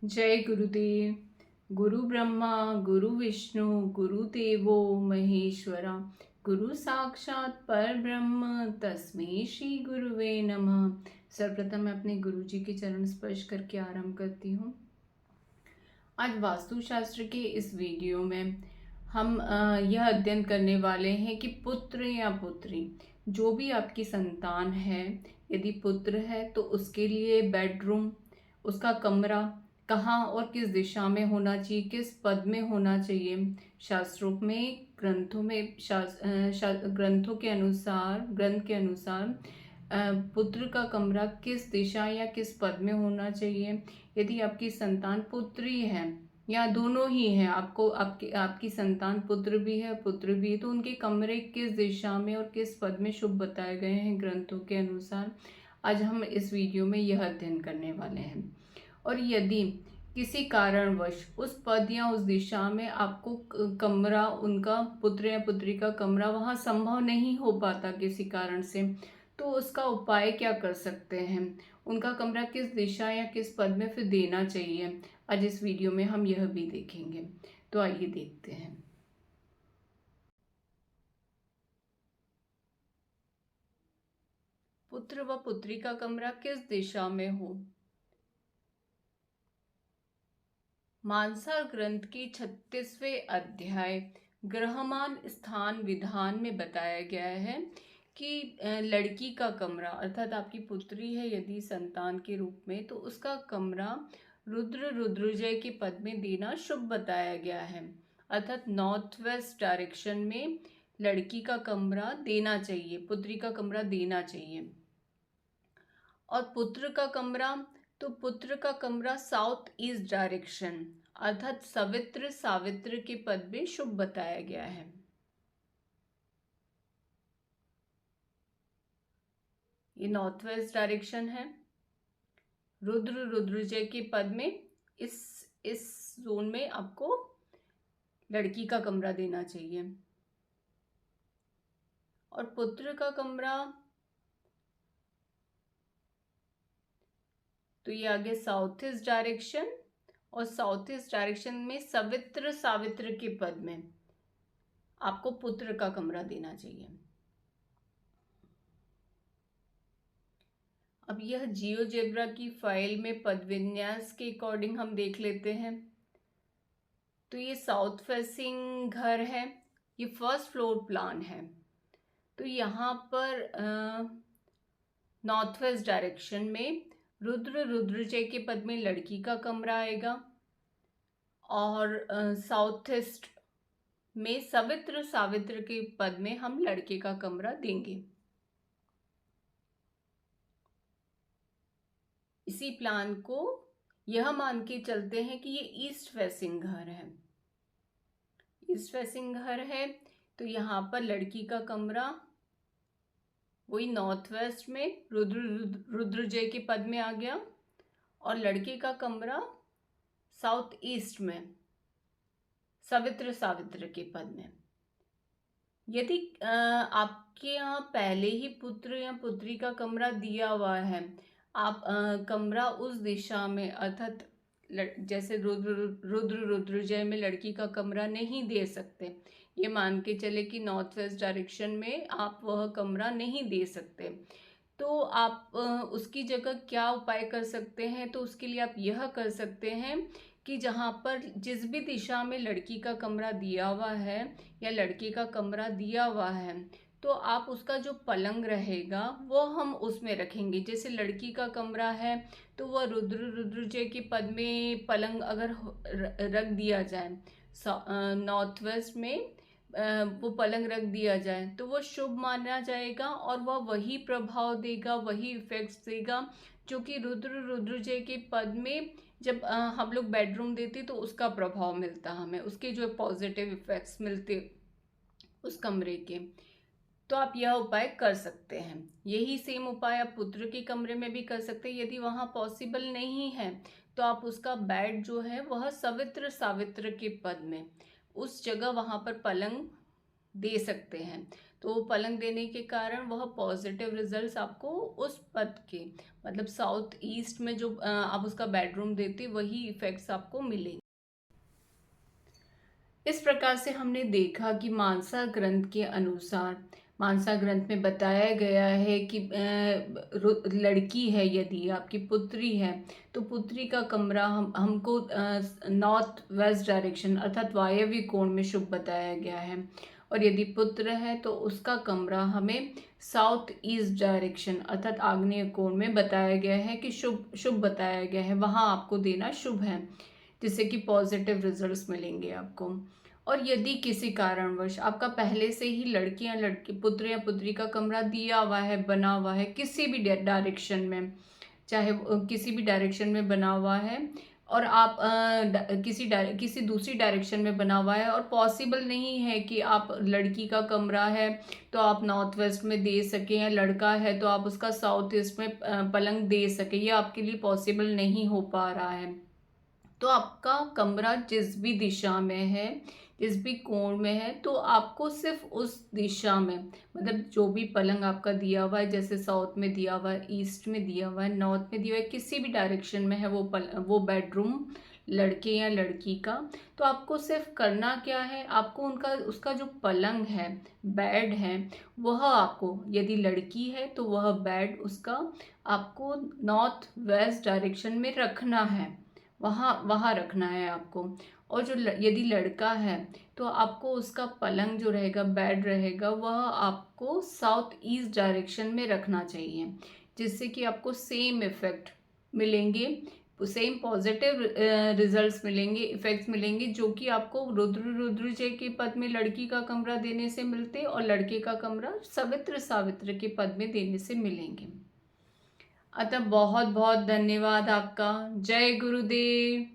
जय गुरुदेव। गुरु ब्रह्मा गुरु विष्णु गुरुदेवो महेश्वरा, गुरु साक्षात पर ब्रह्म तस्मै श्री गुरुवे नमः। सर्वप्रथम मैं अपने गुरु जी के चरण स्पर्श करके आरंभ करती हूँ। आज वास्तुशास्त्र के इस वीडियो में हम यह अध्ययन करने वाले हैं कि पुत्र या पुत्री, जो भी आपकी संतान है, यदि पुत्र है तो उसके लिए बेडरूम, उसका कमरा कहाँ और किस दिशा में होना चाहिए, किस पद में होना चाहिए। शास्त्रों में, ग्रंथों में, ग्रंथों के अनुसार, ग्रंथ के अनुसार पुत्र का कमरा किस दिशा या किस पद में होना चाहिए। यदि आपकी संतान पुत्री है या दोनों ही हैं, आपको आपकी संतान पुत्र भी है पुत्र भी है, तो उनके कमरे किस दिशा में और किस पद में शुभ बताए गए हैं ग्रंथों के अनुसार, आज हम इस वीडियो में यह अध्ययन करने वाले हैं। और यदि किसी कारणवश उस पद या उस दिशा में आपको कमरा, उनका पुत्र या पुत्री का कमरा वहाँ संभव नहीं हो पाता किसी कारण से, तो उसका उपाय क्या कर सकते हैं, उनका कमरा किस दिशा या किस पद में फिर देना चाहिए, आज इस वीडियो में हम यह भी देखेंगे। तो आइए देखते हैं। पुत्र व पुत्री का कमरा किस दिशा में हो। मानसा ग्रंथ की 36वें अध्याय ग्रहमान स्थान विधान में बताया गया है कि लड़की का कमरा, अर्थात आपकी पुत्री है यदि संतान के रूप में, तो उसका कमरा रुद्रजय के पद में देना शुभ बताया गया है। अर्थात नॉर्थ वेस्ट डायरेक्शन में लड़की का कमरा देना चाहिए, पुत्री का कमरा देना चाहिए। और पुत्र का कमरा, तो पुत्र का कमरा साउथ ईस्ट डायरेक्शन, अर्थात सवित्र सावित्र के पद में शुभ बताया गया है। ये नॉर्थ वेस्ट डायरेक्शन है। रुद्रजय के पद में इस जोन में आपको लड़की का कमरा देना चाहिए। और पुत्र का कमरा, तो ये आगे साउथ ईस्ट डायरेक्शन, और साउथ ईस्ट डायरेक्शन में सवित्र सावित्र के पद में आपको पुत्र का कमरा देना चाहिए। अब यह जियोजेब्रा की फाइल में पद विन्यास के अकॉर्डिंग हम देख लेते हैं। तो ये साउथ फेसिंग घर है, ये फर्स्ट फ्लोर प्लान है। तो यहाँ पर नॉर्थ वेस्ट डायरेक्शन में रुद्रजय के पद में लड़की का कमरा आएगा, और साउथ ईस्ट में सवित्र सावित्र के पद में हम लड़के का कमरा देंगे। इसी प्लान को यह मान के चलते हैं कि ये ईस्ट फेसिंग घर है। ईस्ट फेसिंग घर है तो यहाँ पर लड़की का कमरा वही नॉर्थ वेस्ट में रुद्रजय के पद में आ गया, और लड़के का कमरा साउथ ईस्ट में सवित्र सावित्र के पद में। यदि आपके यहाँ पहले ही पुत्र या पुत्री का कमरा दिया हुआ है, आप कमरा उस दिशा में, अर्थात जैसे रुद्रजय में लड़की का कमरा नहीं दे सकते, ये मान के चले कि नॉर्थ वेस्ट डायरेक्शन में आप वह कमरा नहीं दे सकते, तो आप उसकी जगह क्या उपाय कर सकते हैं। तो उसके लिए आप यह कर सकते हैं कि जहाँ पर जिस भी दिशा में लड़की का कमरा दिया हुआ है या लड़के का कमरा दिया हुआ है, तो आप उसका जो पलंग रहेगा वो हम उसमें रखेंगे। जैसे लड़की का कमरा है तो वह रुद्रजय के पद में पलंग अगर रख दिया जाए, नॉर्थ वेस्ट में वो पलंग रख दिया जाए, तो वो शुभ माना जाएगा और वह वही प्रभाव देगा, वही इफेक्ट्स देगा जो कि रुद्रजय के पद में जब हम लोग बेडरूम देते तो उसका प्रभाव मिलता, हमें उसके जो पॉजिटिव इफेक्ट्स मिलते उस कमरे के। तो आप यह उपाय कर सकते हैं। यही सेम उपाय आप पुत्र के कमरे में भी कर सकते हैं। यदि वहाँ पॉसिबल नहीं है तो आप उसका बेड जो है वह सवित्र सावित्र के पद में उस जगह वहाँ पर पलंग दे सकते हैं। तो वो पलंग देने के कारण वह पॉजिटिव रिजल्ट्स आपको उस पद के मतलब साउथ ईस्ट में जो आप उसका बेडरूम देते वही इफेक्ट्स आपको मिलेंगे। इस प्रकार से हमने देखा कि मानसा ग्रंथ के अनुसार मानसा ग्रंथ में बताया गया है कि लड़की है यदि आपकी पुत्री है तो पुत्री का कमरा हमको नॉर्थ वेस्ट डायरेक्शन अर्थात वायव्य कोण में शुभ बताया गया है, और यदि पुत्र है तो उसका कमरा हमें साउथ ईस्ट डायरेक्शन अर्थात आग्नेय कोण में बताया गया है कि शुभ शुभ बताया गया है, वहाँ आपको देना शुभ है, जिससे कि पॉजिटिव रिजल्ट्स मिलेंगे आपको। और यदि किसी कारणवश आपका पहले से ही लड़की या लड़की पुत्र या पुत्री का कमरा दिया हुआ है बना हुआ है किसी भी डायरेक्शन में, चाहे किसी भी डायरेक्शन में बना हुआ है और आप किसी दूसरी डायरेक्शन में बना हुआ है और पॉसिबल नहीं है कि आप लड़की का कमरा है तो आप नॉर्थ वेस्ट में दे सकें या लड़का है तो आप उसका साउथ ईस्ट में पलंग दे सकें, ये आपके लिए पॉसिबल नहीं हो पा रहा है, तो आपका कमरा जिस भी दिशा में है जिस भी कोण में है तो आपको सिर्फ उस दिशा में मतलब जो भी पलंग आपका दिया हुआ है, जैसे साउथ में दिया हुआ है, ईस्ट में दिया हुआ है, नॉर्थ में दिया हुआ है, किसी भी डायरेक्शन में है वो बेडरूम लड़के या लड़की का, तो आपको सिर्फ करना क्या है, आपको उसका जो पलंग है बेड है वह आपको यदि लड़की है तो वह बेड उसका आपको नॉर्थ वेस्ट डायरेक्शन में रखना है, वहाँ वहाँ रखना है आपको। और जो यदि लड़का है तो आपको उसका पलंग जो रहेगा बेड रहेगा वह आपको साउथ ईस्ट डायरेक्शन में रखना चाहिए, जिससे कि आपको सेम इफेक्ट मिलेंगे, सेम पॉजिटिव रिजल्ट्स मिलेंगे, इफेक्ट्स मिलेंगे जो कि आपको रुद्रजय के पद में लड़की का कमरा देने से मिलते और लड़के का कमरा सवित्र सावित्र के पद में देने से मिलेंगे। अतः बहुत बहुत धन्यवाद आपका। जय गुरुदेव।